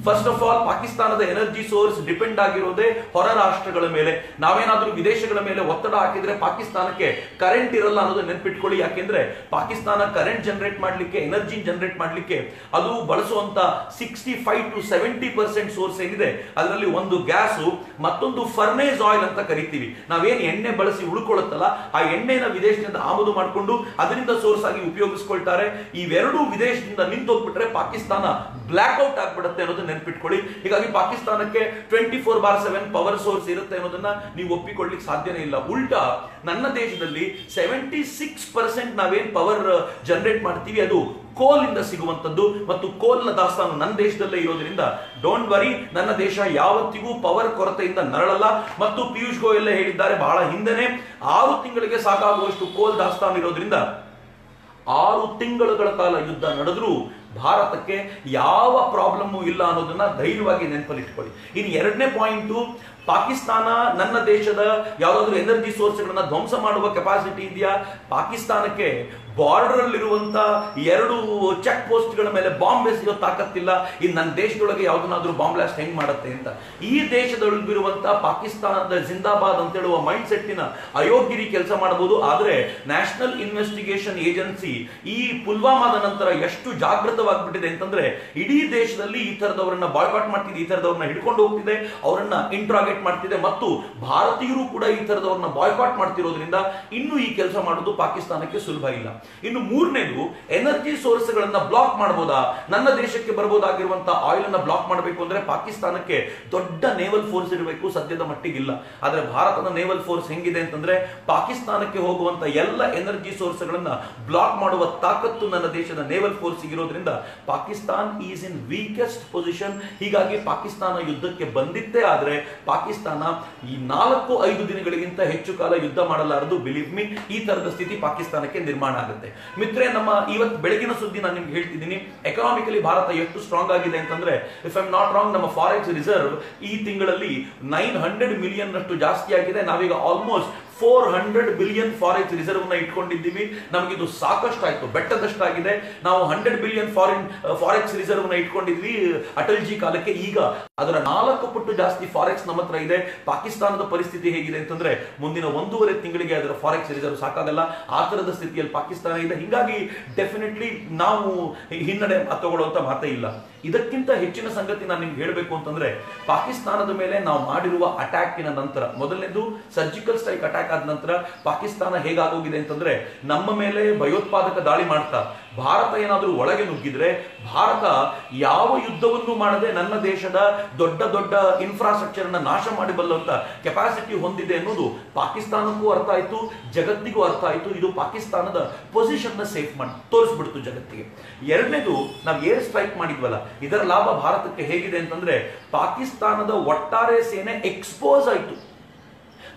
A: ಫಸ್ಟ್ ಆಫ್ ಆಲ್, ಪಾಕಿಸ್ತಾನದ ಎನರ್ಜಿ ಸೋರ್ಸ್ ಡಿಪೆಂಡ್ ಆಗಿರೋದೇ ಹೊರ ರಾಷ್ಟ್ರಗಳ ಮೇಲೆ. ನಾವೇನಾದ್ರೂ ವಿದೇಶಗಳ ಮೇಲೆ ಒತ್ತಡ ಹಾಕಿದ್ರೆ ಪಾಕಿಸ್ತಾನಕ್ಕೆ ಕರೆಂಟ್ ಇರಲ್ಲ ಅನ್ನೋದು ನೆನ್ಪಿಟ್ಕೊಳ್ಳಿ. ಯಾಕೆಂದ್ರೆ ಪಾಕಿಸ್ತಾನ ಕರೆಂಟ್ ಜನರೇಟ್ ಮಾಡ್ಲಿಕ್ಕೆ, ಎನರ್ಜಿ ಜನರೇಟ್ ಮಾಡ್ಲಿಕ್ಕೆ ಅದು ಬಳಸುವಂತ 65 to 70% ಸೋರ್ಸ್ ಏನಿದೆ ಅದರಲ್ಲಿ ಒಂದು ಗ್ಯಾಸು, ಮತ್ತೊಂದು ಫರ್ನೇಸ್ ಆಯಿಲ್ ಅಂತ ಕರಿತೀವಿ. ನಾವೇನು ಎಣ್ಣೆ ಬಳಸಿ ಉಳ್ಕೊಳ್ಳುತ್ತಲ್ಲ ಆ ಎಣ್ಣೆನ ವಿದೇಶದಿಂದ ಆಮದು ಮಾಡಿಕೊಂಡು ಅದರಿಂದ ಸೋರ್ಸ್ ಆಗಿ ಉಪಯೋಗಿಸ್ಕೊಳ್ತಾರೆ. ಇವೆರಡೂ ವಿದೇಶದಿಂದ ನಿಂತೋಗ್ಬಿಟ್ರೆ ಪಾಕಿಸ್ತಾನ ಬ್ಲಾಕ್ ಔಟ್ ಆಗ್ಬಿಡುತ್ತೆ ಅನ್ನೋದು ನೆನ್ಪಿಟ್ಕೊಳ್ಳಿ. ಹೀಗಾಗಿ ಪಾಕಿಸ್ತಾನಕ್ಕೆ 24/7 ಪವರ್ ಸೋರ್ಸ್ ಇರುತ್ತೆ ಅನ್ನೋದನ್ನ ನೀವು ಒಪ್ಪಿಕೊಳ್ಳಿಕ್ಕೆ ಸಾಧ್ಯನೇ ಇಲ್ಲ. ಉಲ್ಟಾ ನನ್ನ ದೇಶದಲ್ಲಿ 76% ನಾವೇನ್ ಪವರ್ ಜನರೇಟ್ ಮಾಡ್ತೀವಿ ಅದು ಕೋಲ್ ಇಂದ ಸಿಗುವಂತದ್ದು ಮತ್ತು ಕೋಲ್ನ ದಾಸ್ತಾನು ನನ್ನ ದೇಶದಲ್ಲೇ ಇರೋದ್ರಿಂದ ಡೋಂಟ್ ವರಿ, ನನ್ನ ದೇಶ ಯಾವತ್ತಿಗೂ ಪವರ್ ಕೊರತೆಯಿಂದ ನರಳಲ್ಲ. ಮತ್ತು ಪಿಯೂಷ್ ಗೋಯಲ್ ಹೇಳಿದ್ದಾರೆ ಬಹಳ ಹಿಂದೆನೆ 6 ತಿಂಗಳಿಗೆ ಸಾಕಾಗುವಷ್ಟು ಕೋಲ್ ದಾಸ್ತಾನು ಇರೋದ್ರಿಂದ 6 ತಿಂಗಳುಗಳ ಕಾಲ ಯುದ್ಧ ನಡೆದ್ರೂ ಭಾರತಕ್ಕೆ ಯಾವ ಪ್ರಾಬ್ಲಮ್ ಇಲ್ಲ ಅನ್ನೋದನ್ನ ಧೈರ್ಯವಾಗಿ ನೆನಪಲ್ಲಿಟ್ಕೊಳ್ಳಿ. ಇನ್ನು ಎರಡನೇ ಪಾಯಿಂಟು, ಪಾಕಿಸ್ತಾನ ನನ್ನ ದೇಶದ ಯಾವುದಾದ್ರೂ ಎನರ್ಜಿ ಸೋರ್ಸ್ಗಳನ್ನ ಧ್ವಂಸ ಮಾಡುವ ಕೆಪಾಸಿಟಿ ಇದೆಯಾ? ಪಾಕಿಸ್ತಾನಕ್ಕೆ ಬಾರ್ಡರ್ ಅಲ್ಲಿರುವಂತ 2 ಚೆಕ್ ಪೋಸ್ಟ್ಗಳ ಮೇಲೆ ಬಾಂಬ್ ಎಸೆಯೋ ತಾಕತ್ತಿಲ್ಲ. ಇನ್ನು ನನ್ನ ದೇಶದೊಳಗೆ ಯಾವ್ದನ್ನಾದ್ರೂ ಬಾಂಬ್ ಬ್ಲಾಸ್ಟ್ ಹೆಂಗ್ ಮಾಡುತ್ತೆ ಅಂತ. ಈ ದೇಶದೊಳಗಿರುವಂತ ಪಾಕಿಸ್ತಾನದ ಜಿಂದಾಬಾದ್ ಅಂತ ಹೇಳುವ ಮೈಂಡ್ ಸೆಟ್ಟಿನ ಅಯೋಗ್ಯರಿ ಕೆಲಸ ಮಾಡಬಹುದು. ಆದ್ರೆ ನ್ಯಾಷನಲ್ ಇನ್ವೆಸ್ಟಿಗೇಷನ್ ಏಜೆನ್ಸಿ ಈ ಪುಲ್ವಾಮಾದ ನಂತರ ಎಷ್ಟು ಜಾಗೃತವಾಗ್ಬಿಟ್ಟಿದೆ ಅಂತಂದ್ರೆ ಇಡೀ ದೇಶದಲ್ಲಿ ಈ ತರದವರನ್ನ ಬಾಯ್ಕಾಟ್ ಮಾಡ್ತಿದೆ, ಈ ತರದವ್ರನ್ನ ಹಿಡ್ಕೊಂಡು ಹೋಗ್ತಿದೆ, ಅವರನ್ನ ಇಂಟ್ರಾಗೇಟ್ ಮಾಡ್ತಿದೆ ಮತ್ತು ಭಾರತೀಯರು ಕೂಡ ಈ ತರದವ್ರನ್ನ ಬಾಯ್ಕಾಟ್ ಮಾಡ್ತಿರೋದ್ರಿಂದ ಇನ್ನು ಈ ಕೆಲಸ ಮಾಡೋದು ಪಾಕಿಸ್ತಾನಕ್ಕೆ ಸುಲಭ ಇಲ್ಲ. ಇನ್ನು ಮೂರನೇದು, ಎನರ್ಜಿ ಸೋರ್ಸ್ ಗಳನ್ನ ಬ್ಲಾಕ್ ಮಾಡಬಹುದಾ? ನನ್ನ ದೇಶಕ್ಕೆ ಬರಬಹುದಾಗಿರುವಂತಹ ಆಯಿಲ್ ಅನ್ನ ಬ್ಲಾಕ್ ಮಾಡಬೇಕು ಅಂದ್ರೆ ಪಾಕಿಸ್ತಾನಕ್ಕೆ ದೊಡ್ಡ ನೇವಲ್ ಫೋರ್ಸ್ ಇರಬೇಕು, ಸದ್ಯದ ಮಟ್ಟಿಗಿಲ್ಲ. ಆದ್ರೆ ಭಾರತದ ನೇವಲ್ ಫೋರ್ಸ್ ಹೆಂಗಿದೆ ಅಂತಂದ್ರೆ ಪಾಕಿಸ್ತಾನಕ್ಕೆ ಹೋಗುವಂತ ಎಲ್ಲ ಎನರ್ಜಿ ಸೋರ್ಸ್ ಗಳನ್ನ ಬ್ಲಾಕ್ ಮಾಡುವ ತಾಕತ್ತು ನನ್ನ ದೇಶದ ನೇವಲ್ ಫೋರ್ಸ್ ಇರೋದ್ರಿಂದ Pakistan is in weakest position. ಹೀಗಾಗಿ ಪಾಕಿಸ್ತಾನ ಯುದ್ಧಕ್ಕೆ ಬಂದಿದ್ದೇ ಆದ್ರೆ ಪಾಕಿಸ್ತಾನ ಈ 4-5 ದಿನಗಳಿಗಿಂತ ಹೆಚ್ಚು ಕಾಲ ಯುದ್ಧ ಮಾಡಲಾರದು. ಬಿಲೀವ್ ಮಿ, ಈ ತರದ ಸ್ಥಿತಿ ಪಾಕಿಸ್ತಾನಕ್ಕೆ ನಿರ್ಮಾಣ ಆಗುತ್ತೆ. ಮಿತ್ರೆ, ನಮ್ಮ ಇವತ್ತು ಬೆಳಗಿನ ಸುದ್ದಿ ನಾನು ನಿಮ್ಗೆ ಹೇಳ್ತಿದ್ದೀನಿ. ಎಕನಾಮಿಕಲಿ ಭಾರತ ಎಷ್ಟು ಸ್ಟ್ರಾಂಗ್ ಆಗಿದೆ ಅಂತಂದ್ರೆ, if I am not wrong, ನಮ್ಮ ಫಾರೆಕ್ಸ್ ರಿಸರ್ವ್ ಈ ತಿಂಗಳಲ್ಲಿ 900 ಮಿಲಿಯನ್ ನಷ್ಟು ಜಾಸ್ತಿ ಆಗಿದೆ. ನಾವೀಗ ಆಲ್ಮೋಸ್ಟ್ 400 ಬಿಲಿಯನ್ ಫಾರೆಕ್ಸ್ ರಿಸರ್ವ್ ನ ಇಟ್ಕೊಂಡಿದ್ದೀವಿ. ನಮಗಿದು ಸಾಕಷ್ಟು ಆಯ್ತು, ಬೆಟ್ಟದಷ್ಟಾಗಿದೆ. ನಾವು 100 ಬಿಲಿಯನ್ ಫಾರೆಕ್ಸ್ ರಿಸರ್ವ್ ನ ಇಟ್ಕೊಂಡಿದ್ವಿ ಅಟಲ್ ಜಿ ಕಾಲಕ್ಕೆ. ಈಗ ಅದರ 4 ಪಟ್ಟು ಜಾಸ್ತಿ ಫಾರೆಕ್ಸ್ ನಮ್ಮ ಹತ್ರ ಇದೆ. ಪಾಕಿಸ್ತಾನದ ಪರಿಸ್ಥಿತಿ ಹೇಗಿದೆ ಅಂತಂದ್ರೆ ಮುಂದಿನ 1.5 ತಿಂಗಳಿಗೆ ಅದರ ಫಾರೆಕ್ಸ್ ರಿಸರ್ವ್ ಸಾಕಾಗಲ್ಲ. ಆ ತರದ ಸ್ಥಿತಿಯಲ್ಲಿ ಪಾಕಿಸ್ತಾನ ಇದೆ. ಹೀಗಾಗಿ ಡೆಫಿನೆಟ್ಲಿ ನಾವು ಹಿನ್ನಡೆ ತಗೊಳ್ಳುವಂತ ಮಾತೇ ಇಲ್ಲ. ಇದಕ್ಕಿಂತ ಹೆಚ್ಚಿನ ಸಂಗತಿ ನಾನು ನಿಮ್ಗೆ ಹೇಳಬೇಕು ಅಂತಂದ್ರೆ, ಪಾಕಿಸ್ತಾನದ ಮೇಲೆ ನಾವು ಮಾಡಿರುವ ಅಟ್ಯಾಕಿನ ನಂತರ, ಮೊದಲನೇದು ಸರ್ಜಿಕಲ್ ಸ್ಟ್ರೈಕ್ ಅಟ್ಯಾಕ್ ಆದ ನಂತರ ಪಾಕಿಸ್ತಾನ ಹೇಗಾಗೋಗಿದೆ ಅಂತಂದ್ರೆ, ನಮ್ಮ ಮೇಲೆ ಭಯೋತ್ಪಾದಕ ದಾಳಿ ಮಾಡ್ತಾ ಭಾರತ ಏನಾದ್ರೂ ಒಳಗೆ ನುಗ್ಗಿದ್ರೆ ಭಾರತ ಯಾವ ಯುದ್ಧವನ್ನು ಮಾಡದೆ ನನ್ನ ದೇಶದ ದೊಡ್ಡ ದೊಡ್ಡ ಇನ್ಫ್ರಾಸ್ಟ್ರಕ್ಚರ್ ಅನ್ನ ನಾಶ ಮಾಡಬಲ್ಲಂತ ಕೆಪಾಸಿಟಿ ಹೊಂದಿದೆ ಅನ್ನೋದು ಪಾಕಿಸ್ತಾನಕ್ಕೂ ಅರ್ಥ ಆಯ್ತು, ಜಗತ್ತಿಗೂ ಅರ್ಥ ಆಯ್ತು. ಇದು ಪಾಕಿಸ್ತಾನದ ಪೊಸಿಷನ್ ನ ಸೇಫ್ ಮಾಡಿ ತೋರಿಸ್ಬಿಡ್ತು ಜಗತ್ತಿಗೆ. ಎರಡನೇದು, ನಾವು ಏರ್ ಸ್ಟ್ರೈಕ್ ಮಾಡಿದ್ವಲ್ಲ, ಇದರ ಲಾಭ ಭಾರತಕ್ಕೆ ಹೇಗಿದೆ ಅಂತಂದ್ರೆ ಪಾಕಿಸ್ತಾನದ ಒಟ್ಟಾರೆ ಸೇನೆ ಎಕ್ಸ್ಪೋಸ್ ಆಯ್ತು.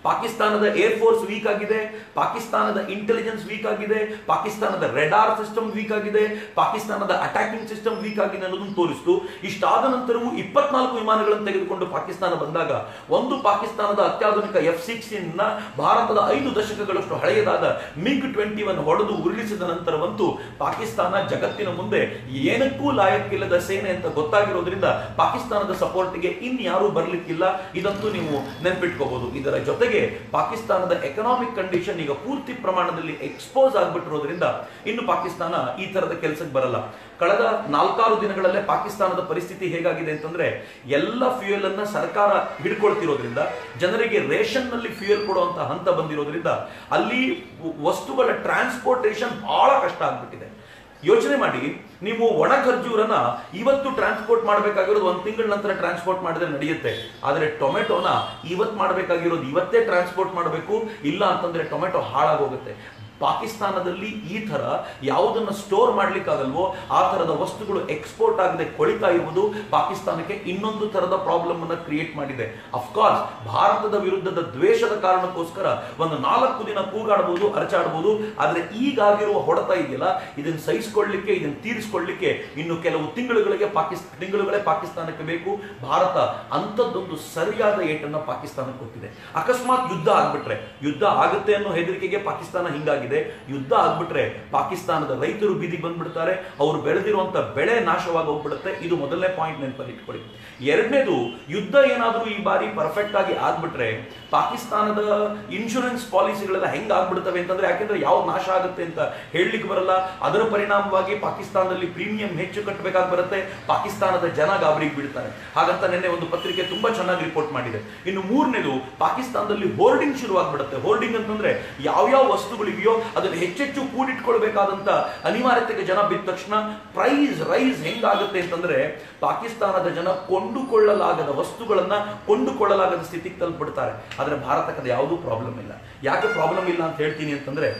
A: ಪಾಕಿಸ್ತಾನದ ಏರ್ ಫೋರ್ಸ್ ವೀಕ್ ಆಗಿದೆ, ಪಾಕಿಸ್ತಾನದ ಇಂಟೆಲಿಜೆನ್ಸ್ ವೀಕ್ ಆಗಿದೆ, ಪಾಕಿಸ್ತಾನದ ರೆಡಾರ್ ಸಿಸ್ಟಮ್ ವೀಕ್ ಆಗಿದೆ, ಪಾಕಿಸ್ತಾನದ ಅಟ್ಯಾಕಿಂಗ್ ಸಿಸ್ಟಮ್ ವೀಕ್ ಆಗಿದೆ ಅನ್ನೋದನ್ನು ತೋರಿಸಿತು. ಇಷ್ಟಾದ ನಂತರವೂ 24 ವಿಮಾನಗಳನ್ನು ತೆಗೆದುಕೊಂಡು ಪಾಕಿಸ್ತಾನ ಬಂದಾಗ ಒಂದು ಪಾಕಿಸ್ತಾನದ ಅತ್ಯಾಧುನಿಕ F-16 ನ ಭಾರತದ 5 ದಶಕಗಳಷ್ಟು ಹಳೆಯದಾದ MiG-21 ಹೊಡೆದು ಉರುಳಿಸಿದ ನಂತರವಂತೂ ಪಾಕಿಸ್ತಾನ ಜಗತ್ತಿನ ಮುಂದೆ ಏನಕ್ಕೂ ಲಾಯಕ್ಕಿಲ್ಲದ ಸೇನೆ ಅಂತ ಗೊತ್ತಾಗಿರೋದ್ರಿಂದ ಪಾಕಿಸ್ತಾನದ ಸಪೋರ್ಟ್ಗೆ ಇನ್ಯಾರೂ ಬರ್ಲಿಕ್ಕಿಲ್ಲ. ಇದಂತೂ ನೀವು ನೆನ್ಪಿಟ್ಕೋಬಹುದು. ಇದರ ಜೊತೆಗೆ ಪಾಕಿಸ್ತಾನದ ಎಕನಾಮಿಕ್ ಕಂಡೀಷನ್ ಈಗ ಪೂರ್ತಿ ಪ್ರಮಾಣದಲ್ಲಿ ಎಕ್ಸ್ಪೋಸ್ ಆಗ್ಬಿಟ್ಟಿರೋದ್ರಿಂದ ಇನ್ನು ಪಾಕಿಸ್ತಾನ ಈ ತರದ ಕೆಲಸಕ್ಕೆ ಬರಲ್ಲ. ಕಳೆದ 4-6 ದಿನಗಳಲ್ಲೇ ಪಾಕಿಸ್ತಾನದ ಪರಿಸ್ಥಿತಿ ಹೇಗಾಗಿದೆ ಅಂತಂದ್ರೆ, ಎಲ್ಲ ಫ್ಯೂಯಲ್ ಅನ್ನ ಸರ್ಕಾರ ಹಿಡ್ಕೊಳ್ತಿರೋದ್ರಿಂದ, ಜನರಿಗೆ ರೇಷನ್ ನಲ್ಲಿ ಫ್ಯೂಯಲ್ ಕೊಡುವಂತ ಹಂತ ಬಂದಿರೋದ್ರಿಂದ ಅಲ್ಲಿ ವಸ್ತುಗಳ ಟ್ರಾನ್ಸ್ಪೋರ್ಟೇಷನ್ ಬಹಳ ಕಷ್ಟ ಆಗ್ಬಿಟ್ಟಿದೆ. ಯೋಚನೆ ಮಾಡಿ, ನೀವು ಒಣ ಖರ್ಜೂರನ ಇವತ್ತು ಟ್ರಾನ್ಸ್ಪೋರ್ಟ್ ಮಾಡಬೇಕಾಗಿರೋದು 1 ತಿಂಗಳ ನಂತರ ಟ್ರಾನ್ಸ್ಪೋರ್ಟ್ ಮಾಡಿದ್ರೆ ನಡೆಯುತ್ತೆ. ಆದ್ರೆ ಟೊಮೆಟೋನ ಇವತ್ತು ಮಾಡಬೇಕಾಗಿರೋದು ಇವತ್ತೇ ಟ್ರಾನ್ಸ್ಪೋರ್ಟ್ ಮಾಡಬೇಕು, ಇಲ್ಲ ಅಂತಂದ್ರೆ ಟೊಮೆಟೊ ಹಾಳಾಗೋಗುತ್ತೆ. ಪಾಕಿಸ್ತಾನದಲ್ಲಿ ಈ ತರ ಯಾವುದನ್ನು ಸ್ಟೋರ್ ಮಾಡ್ಲಿಕ್ಕಾಗಲ್ವೋ ಆ ತರದ ವಸ್ತುಗಳು ಎಕ್ಸ್ಪೋರ್ಟ್ ಆಗದೆ ಕೊಳಿತಾ ಇರುವುದು ಪಾಕಿಸ್ತಾನಕ್ಕೆ ಇನ್ನೊಂದು ತರದ ಪ್ರಾಬ್ಲಮ್ ಅನ್ನ ಕ್ರಿಯೇಟ್ ಮಾಡಿದೆ. ಅಫ್ಕೋರ್ಸ್ ಭಾರತದ ವಿರುದ್ಧದ ದ್ವೇಷದ ಕಾರಣಕ್ಕೋಸ್ಕರ ಒಂದು 4 ದಿನ ಕೂಗಾಡಬಹುದು, ಅರಚಾಡಬಹುದು. ಆದ್ರೆ ಈಗಾಗಿರುವ ಹೊಡೆತ ಇದೆಯಲ್ಲ, ಇದನ್ನು ಸಹಿಸಿಕೊಳ್ಳಲಿಕ್ಕೆ, ಇದನ್ನು ತೀರಿಸಿಕೊಳ್ಳಲಿಕ್ಕೆ ಇನ್ನು ಕೆಲವು ತಿಂಗಳುಗಳೇ ಪಾಕಿಸ್ತಾನಕ್ಕೆ ಬೇಕು. ಭಾರತ ಅಂತದ್ದೊಂದು ಸರಿಯಾದ ಏಟನ್ನ ಪಾಕಿಸ್ತಾನಕ್ಕೆ ಕೊಟ್ಟಿದೆ. ಅಕಸ್ಮಾತ್ ಯುದ್ಧ ಆಗುತ್ತೆ ಅನ್ನೋ ಹೆದರಿಕೆಗೆ ಪಾಕಿಸ್ತಾನ ಹಿಂಗಾಗಿ ಯುದ್ಧ ಆಗ್ಬಿಟ್ರೆ ಪಾಕಿಸ್ತಾನದ ರೈತರು ಬೀದಿಗೆ ಬಂದ್ಬಿಡ್ತಾರೆ, ಅವರು ಬೆಳೆದಿರುವಂತ ಬೆಳೆ ನಾಶವಾಗಿ ಹೋಗ್ಬಿಡುತ್ತೆ. ಇದು ಮೊದಲನೇ ಪಾಯಿಂಟ್ ನೆನಪಲ್ಲಿ ಇಟ್ಕೊಳ್ಳಿ. ಎರಡನೇದು, ಯುದ್ಧ ಏನಾದ್ರೂ ಈ ಬಾರಿ ಪರ್ಫೆಕ್ಟ್ ಆಗಿ ಆಗ್ಬಿಟ್ರೆ ಪಾಕಿಸ್ತಾನದ ಇನ್ಶೂರೆನ್ಸ್ ಪಾಲಿಸಿಗಳೆಲ್ಲ ಹೆಂಗ್ ಆಗ್ಬಿಡ್ತವೆ ಅಂತಂದ್ರೆ, ಯಾಕೆಂದ್ರೆ ಯಾವ ನಾಶ ಆಗುತ್ತೆ ಅಂತ ಹೇಳಲಿಕ್ಕೆ ಬರಲ್ಲ. ಅದರ ಪರಿಣಾಮವಾಗಿ ಪಾಕಿಸ್ತಾನದಲ್ಲಿ ಪ್ರೀಮಿಯಂ ಹೆಚ್ಚು ಕಟ್ಟಬೇಕಾಗಿ ಬರುತ್ತೆ, ಪಾಕಿಸ್ತಾನದ ಜನ ಗಾಬರಿಗೆ ಬೀಳ್ತಾರೆ. ಹಾಗಂತ ನಿನ್ನೆ ಒಂದು ಪತ್ರಿಕೆ ತುಂಬಾ ಚೆನ್ನಾಗಿ ರಿಪೋರ್ಟ್ ಮಾಡಿದೆ. ಇನ್ನು ಮೂರನೇದು, ಪಾಕಿಸ್ತಾನದಲ್ಲಿ ಹೋರ್ಡಿಂಗ್ ಶುರುವಾಗ್ಬಿಡುತ್ತೆ. ಹೋರ್ಡಿಂಗ್ ಅಂತಂದ್ರೆ ಯಾವ್ಯಾವ ವಸ್ತುಗಳಿವೆಯೋ ಅದನ್ನು ಹೆಚ್ಚೆಚ್ಚು ಕೂಡಿಟ್ಕೊಳ್ಬೇಕಾದಂತ ಅನಿವಾರ್ಯತೆಗೆ ಜನ ಬಿದ್ದ ತಕ್ಷಣ ಪ್ರೈಸ್ ರೈಸ್ ಹೆಂಗಾಗುತ್ತೆ ಅಂತಂದ್ರೆ ಪಾಕಿಸ್ತಾನದ ಜನ ಕೊಂಡುಕೊಳ್ಳಲಾಗದ ವಸ್ತುಗಳನ್ನ ಕೊಂಡುಕೊಳ್ಳಲಾಗದ ಸ್ಥಿತಿಗೆ ತಲುಪಿಬಿಡ್ತಾರೆ. ಆದ್ರೆ ಭಾರತಕ್ಕೆ ಯಾವುದೂ ಪ್ರಾಬ್ಲಮ್ ಇಲ್ಲ. ಯಾಕೆ ಪ್ರಾಬ್ಲಮ್ ಇಲ್ಲ ಅಂತ ಹೇಳ್ತೀನಿ ಅಂತಂದ್ರೆ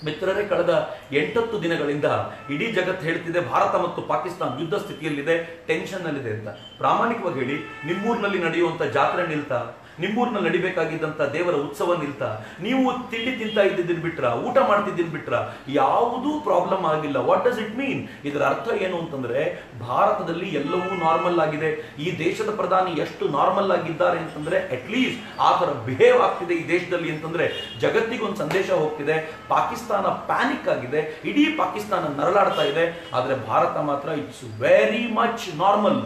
A: ಮಿತ್ರರೇ, ಕಳೆದ 8 ದಿನಗಳಿಂದ ಇಡೀ ಜಗತ್ತು ಹೇಳ್ತಿದೆ ಭಾರತ ಮತ್ತು ಪಾಕಿಸ್ತಾನ ಯುದ್ಧ ಸ್ಥಿತಿಯಲ್ಲಿದೆ, ಟೆನ್ಷನ್ ನಲ್ಲಿದೆ ಅಂತ. ಪ್ರಾಮಾಣಿಕವಾಗಿ ಹೇಳಿ, ನಿಮ್ಮೂರಿನಲ್ಲಿ ನಡೆಯುವಂತ ಜಾತ್ರೆ ನಿಲ್ತಾ, ನಿಮ್ಮೂರಿನಲ್ಲಿ ನಡಿಬೇಕಾಗಿದ್ದಂತ ದೇವರ ಉತ್ಸವ ನಿಲ್ತಾ, ನೀವು ತಿಂಡಿ ತಿಂತಾ ಇದ್ದಿದ್ದನ್ ಬಿಟ್ರ, ಊಟ ಮಾಡ್ತಿದ್ದೀನ್ ಬಿಟ್ರ, ಯಾವುದೂ ಪ್ರಾಬ್ಲಮ್ ಆಗಿಲ್ಲ. What does it mean? ಇದರ ಅರ್ಥ ಏನು ಅಂತಂದ್ರೆ ಭಾರತದಲ್ಲಿ ಎಲ್ಲವೂ ನಾರ್ಮಲ್ ಆಗಿದೆ. ಈ ದೇಶದ ಪ್ರಧಾನಿ ಎಷ್ಟು ನಾರ್ಮಲ್ ಆಗಿದ್ದಾರೆ ಅಂತಂದ್ರೆ ಅಟ್ಲೀಸ್ಟ್ ಆ ತರ ಬಿಹೇವ್ ಆಗ್ತಿದೆ ಈ ದೇಶದಲ್ಲಿ ಅಂತಂದ್ರೆ ಜಗತ್ತಿಗೊಂದು ಸಂದೇಶ ಹೋಗ್ತಿದೆ. ಪಾಕಿಸ್ತಾನ ಪ್ಯಾನಿಕ್ ಆಗಿದೆ, ಇಡೀ ಪಾಕಿಸ್ತಾನ ನರಳಾಡ್ತಾ ಇದೆ. ಆದ್ರೆ ಭಾರತ ಮಾತ್ರ ಇಟ್ಸ್ ವೆರಿ ಮಚ್ ನಾರ್ಮಲ್.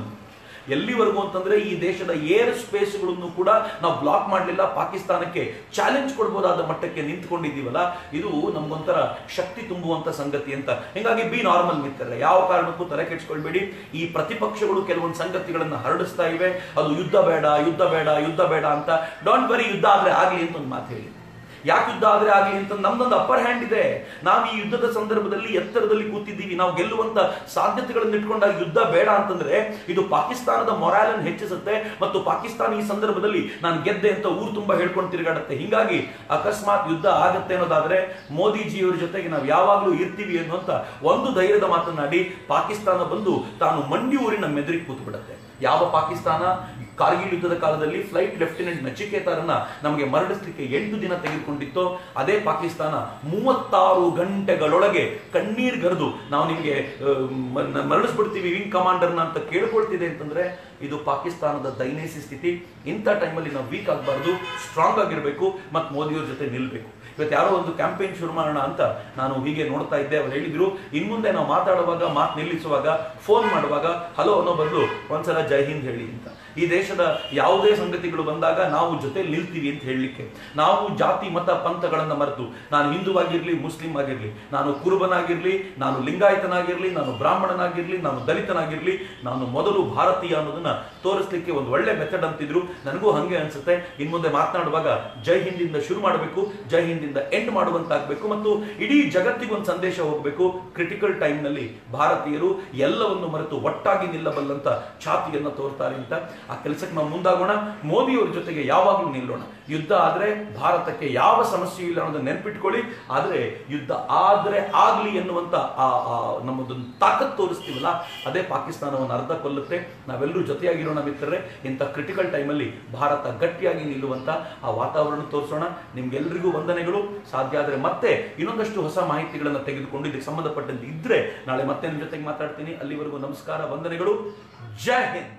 A: ಎಲ್ಲಿವರೆಗೂ ಅಂತಂದ್ರೆ ಈ ದೇಶದ ಏರ್ ಸ್ಪೇಸ್ಗಳನ್ನು ಕೂಡ ನಾವು ಬ್ಲಾಕ್ ಮಾಡಲಿಲ್ಲ, ಪಾಕಿಸ್ತಾನಕ್ಕೆ ಚಾಲೆಂಜ್ ಕೊಡ್ಬೋದಾದ ಮಟ್ಟಕ್ಕೆ ನಿಂತ್ಕೊಂಡಿದ್ದೀವಲ್ಲ, ಇದು ನಮ್ಗೊಂಥರ ಶಕ್ತಿ ತುಂಬುವಂತ ಸಂಗತಿ ಅಂತ. ಹಿಂಗಾಗಿ ಬಿ ನಾರ್ಮಲ್ ಮಿತ್ರರೇ, ಯಾವ ಕಾರಣಕ್ಕೂ ತಲೆ ಕೆಡಿಸ್ಕೊಳ್ಬೇಡಿ. ಈ ಪ್ರತಿಪಕ್ಷಗಳು ಕೆಲವೊಂದು ಸಂಗತಿಗಳನ್ನ ಹರಡಿಸ್ತಾ ಇವೆ, ಅದು ಯುದ್ಧ ಬೇಡ ಯುದ್ಧ ಬೇಡ ಯುದ್ಧ ಬೇಡ ಅಂತ. ಡೋಂಟ್ ವರಿ, ಯುದ್ಧ ಆದ್ರೆ ಆಗ್ಲಿ ಅಂತ ಒಂದು ಮಾತು ಹೇಳಿ. ಯಾಕೆ ಯುದ್ಧ ಆದ್ರೆ ಆಗ್ಲಿ ಅಂತ ನಮ್ದೊಂದು ಅಪ್ಪರ್ ಹ್ಯಾಂಡ್ ಇದೆ. ನಾವು ಈ ಯುದ್ಧದ ಸಂದರ್ಭದಲ್ಲಿ ಎತ್ತರದಲ್ಲಿ ಕೂತಿದ್ದೀವಿ, ನಾವು ಗೆಲ್ಲುವಂತ ಸಾಧ್ಯತೆಗಳನ್ನು ಇಟ್ಕೊಂಡಾಗ ಯುದ್ಧ ಬೇಡ ಅಂತಂದ್ರೆ ಇದು ಪಾಕಿಸ್ತಾನದ ಮೊರಾಲ್ ಅನ್ನು ಹೆಚ್ಚಿಸುತ್ತೆ ಮತ್ತು ಪಾಕಿಸ್ತಾನ ಈ ಸಂದರ್ಭದಲ್ಲಿ ನಾನು ಗೆದ್ದೆ ಅಂತ ಊರು ತುಂಬಾ ಹೇಳ್ಕೊಂಡು ತಿರುಗಾಡುತ್ತೆ. ಹಿಂಗಾಗಿ ಅಕಸ್ಮಾತ್ ಯುದ್ಧ ಆಗತ್ತೆ ಅನ್ನೋದಾದ್ರೆ ಮೋದಿಜಿಯವರ ಜೊತೆಗೆ ನಾವು ಯಾವಾಗ್ಲೂ ಇರ್ತೀವಿ ಅನ್ನುವಂತ ಒಂದು ಧೈರ್ಯದ ಮಾತನಾಡಿ ಪಾಕಿಸ್ತಾನ ಬಂದು ತಾನು ಮಂಡಿ ಊರಿನ ಮೆದುರಿಗೆ ಕೂತು ಬಿಡುತ್ತೆ. ಯಾವ ಪಾಕಿಸ್ತಾನ ಕಾರ್ಗಿಲ್ ಯುದ್ಧದ ಕಾಲದಲ್ಲಿ ಫ್ಲೈಟ್ ಲೆಫ್ಟಿನೆಂಟ್ ನಚಿಕೇತರನ್ನ ನಮಗೆ ಮರಳಿಸಲಿಕ್ಕೆ 8 ದಿನ ತೆಗೆದುಕೊಂಡಿತ್ತು, ಅದೇ ಪಾಕಿಸ್ತಾನ 36 ಗಂಟೆಗಳೊಳಗೆ ಕಣ್ಣೀರ್ಗರೆದು ನಾವು ನಿಮಗೆ ಮರಳಿಸ್ಬಿಡ್ತೀವಿ ವಿಂಗ್ ಕಮಾಂಡರ್ನ ಅಂತ ಕೇಳ್ಕೊಳ್ತಿದೆ ಅಂತಂದ್ರೆ ಇದು ಪಾಕಿಸ್ತಾನದ ದೈನೈಸಿ ಸ್ಥಿತಿ. ಇಂಥ ಟೈಮಲ್ಲಿ ನಾವು ವೀಕ್ ಆಗಬಾರ್ದು, ಸ್ಟ್ರಾಂಗ್ ಆಗಿರಬೇಕು ಮತ್ತು ಮೋದಿಯವ್ರ ಜೊತೆ ನಿಲ್ಬೇಕು. ಇವತ್ತು ಯಾರೋ ಒಂದು ಕ್ಯಾಂಪೇನ್ ಶುರು ಮಾಡೋಣ ಅಂತ ನಾನು ಹೀಗೆ ನೋಡ್ತಾ ಇದ್ದೆ. ಅವ್ರು ಹೇಳಿದ್ರು, ಇನ್ಮುಂದೆ ನಾವು ಮಾತಾಡುವಾಗ, ಮಾತು ನಿಲ್ಲಿಸುವಾಗ, ಫೋನ್ ಮಾಡುವಾಗ ಹಲೋ ಅನ್ನೋ ಬದಲು ಒಂದ್ಸಲ ಜೈ ಹಿಂದ್ ಹೇಳಿ ಅಂತ. ಈ ದೇಶದ ಯಾವುದೇ ಸಂಗತಿಗಳು ಬಂದಾಗ ನಾವು ಜೊತೆ ನಿಲ್ತೀವಿ ಅಂತ ಹೇಳಲಿಕ್ಕೆ. ನಾವು ಜಾತಿ ಮತ ಪಂಥಗಳನ್ನ ಮರೆತು, ನಾನು ಹಿಂದೂವಾಗಿರ್ಲಿ, ಮುಸ್ಲಿಂ ಆಗಿರ್ಲಿ, ನಾನು ಕುರುಬನಾಗಿರ್ಲಿ, ನಾನು ಲಿಂಗಾಯತನಾಗಿರ್ಲಿ, ನಾನು ಬ್ರಾಹ್ಮಣನಾಗಿರ್ಲಿ, ನಾನು ದಲಿತನಾಗಿರ್ಲಿ, ನಾನು ಮೊದಲು ಭಾರತೀಯ ಅನ್ನೋದನ್ನ ತೋರಿಸ್ಲಿಕ್ಕೆ ಒಂದು ಒಳ್ಳೆ ಮೆಥಡ್ ಅಂತಿದ್ರು. ನನಗೂ ಹಂಗೆ ಅನ್ಸುತ್ತೆ. ಇನ್ಮುಂದೆ ಮಾತನಾಡುವಾಗ ಜೈ ಹಿಂದಿಂದ ಶುರು ಮಾಡಬೇಕು, ಜೈ ಹಿಂದಿಂದ ಎಂಡ್ ಮಾಡುವಂತಾಗಬೇಕು ಮತ್ತು ಇಡೀ ಜಗತ್ತಿಗೆ ಒಂದು ಸಂದೇಶ ಹೋಗಬೇಕು. ಕ್ರಿಟಿಕಲ್ ಟೈಮ್ ನಲ್ಲಿ ಭಾರತೀಯರು ಎಲ್ಲವನ್ನು ಮರೆತು ಒಟ್ಟಾಗಿ ನಿಲ್ಲಬಲ್ಲಂತ ಛಾತಿಯನ್ನ ತೋರ್ತಾರೆ ಅಂತ. ಆ ಕೆಲಸಕ್ಕೆ ನಾವು ಮುಂದಾಗೋಣ, ಮೋದಿಯವರ ಜೊತೆಗೆ ಯಾವಾಗಲೂ ನಿಲ್ಲೋಣ. ಯುದ್ಧ ಆದ್ರೆ ಭಾರತಕ್ಕೆ ಯಾವ ಸಮಸ್ಯೆ ಇಲ್ಲ ಅನ್ನೋದನ್ನ ನೆನಪಿಟ್ಕೊಳ್ಳಿ. ಆದ್ರೆ ಯುದ್ಧ ಆದ್ರೆ ಆಗ್ಲಿ ಎನ್ನುವಂತ ನಮ್ಮದೊಂದು ತಾಕತ್ ತೋರಿಸ್ತೀವಲ್ಲ, ಅದೇ ಪಾಕಿಸ್ತಾನವನ್ನು ಅರ್ಧ ಕೊಲ್ಲುತ್ತೆ. ನಾವೆಲ್ಲರೂ ಜೊತೆಯಾಗಿರೋಣ ಮಿತ್ರರೇ. ಇಂಥ ಕ್ರಿಟಿಕಲ್ ಟೈಮಲ್ಲಿ ಭಾರತ ಗಟ್ಟಿಯಾಗಿ ನಿಲ್ಲುವಂತ ಆ ವಾತಾವರಣ ತೋರಿಸೋಣ. ನಿಮ್ಗೆಲ್ಲರಿಗೂ ವಂದನೆಗಳು. ಸಾಧ್ಯ ಆದ್ರೆ ಮತ್ತೆ ಇನ್ನೊಂದಷ್ಟು ಹೊಸ ಮಾಹಿತಿಗಳನ್ನು ತೆಗೆದುಕೊಂಡು ಇದಕ್ಕೆ ಸಂಬಂಧಪಟ್ಟಂತೆ ಇದ್ರೆ ನಾಳೆ ಮತ್ತೆ ನಿಮ್ಮ ಜೊತೆಗೆ ಮಾತಾಡ್ತೀನಿ. ಅಲ್ಲಿವರೆಗೂ ನಮಸ್ಕಾರ, ವಂದನೆಗಳು, ಜೈ ಹಿಂದ್.